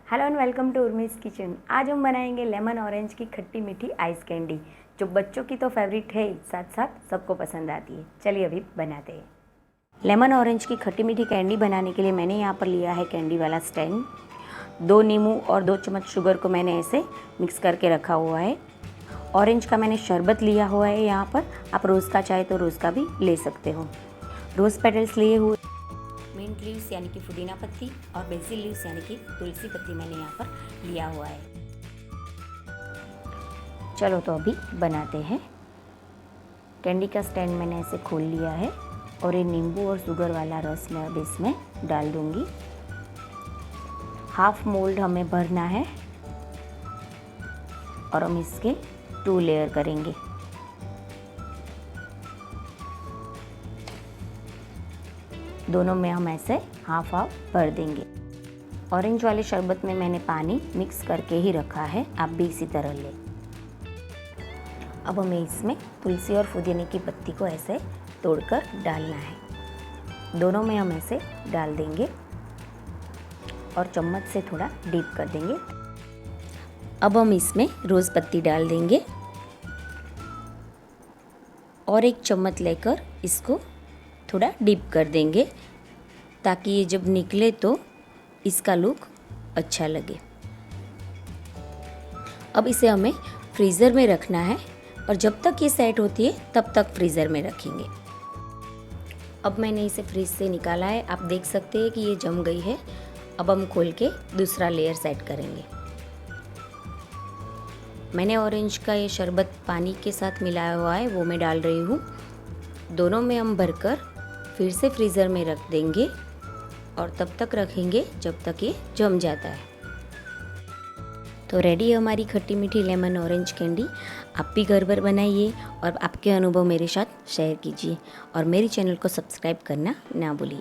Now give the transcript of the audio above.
Hello and welcome to Urmi's kitchen. आज हम बनाएंगे लेमन ऑरेंज की खट्टी मीठी आइस कैंडी, जो बच्चों की तो फेवरेट है, साथ साथ सबको पसंद आती है। चलिए अभी बनाते हैं। लेमन ऑरेंज की खट्टी मीठी कैंडी बनाने के लिए मैंने यहाँ पर लिया है कैंडी वाला स्टैंड। 2 नींबू और 2 चम्मच शुगर को मैंने ऐसे मिक्स करके रखा हुआ है। ऑरेंज का मैंने शरबत लिया हुआ है यहाँ पर, आप रोज़ का चाहे तो रोज़ का भी ले सकते हो। रोज़ पेटल्स लिए हुए, मिंट लीव्स यानी कि पुदीना पत्ती और बेसिल लीव्स यानी कि तुलसी पत्ती मैंने यहाँ पर लिया हुआ है। चलो तो अभी बनाते हैं। कैंडी का स्टैंड मैंने ऐसे खोल लिया है और ये नींबू और शुगर वाला रस मैं अब इसमें डाल दूँगी। हाफ मोल्ड हमें भरना है और हम इसके 2 लेयर करेंगे। दोनों में हम ऐसे हाफ भर देंगे। ऑरेंज वाले शरबत में मैंने पानी मिक्स करके ही रखा है, आप भी इसी तरह लें। अब हमें इसमें तुलसी और पुदीने की पत्ती को ऐसे तोड़कर डालना है। दोनों में हम ऐसे डाल देंगे और चम्मच से थोड़ा डीप कर देंगे। अब हम इसमें रोज़ पत्ती डाल देंगे और 1 चम्मच लेकर इसको थोड़ा डीप कर देंगे, ताकि ये जब निकले तो इसका लुक अच्छा लगे। अब इसे हमें फ्रीज़र में रखना है और जब तक ये सेट होती है तब तक फ्रीज़र में रखेंगे। अब मैंने इसे फ्रीज से निकाला है, आप देख सकते हैं कि ये जम गई है। अब हम खोल के दूसरा लेयर सेट करेंगे। मैंने ऑरेंज का ये शरबत पानी के साथ मिलाया हुआ है, वो मैं डाल रही हूँ। दोनों में हम भरकर फिर से फ्रीज़र में रख देंगे और तब तक रखेंगे जब तक ये जम जाता है। तो रेडी है हमारी खट्टी मीठी लेमन ऑरेंज कैंडी। आप भी घर पर बनाइए और आपके अनुभव मेरे साथ शेयर कीजिए और मेरे चैनल को सब्सक्राइब करना ना भूलिए।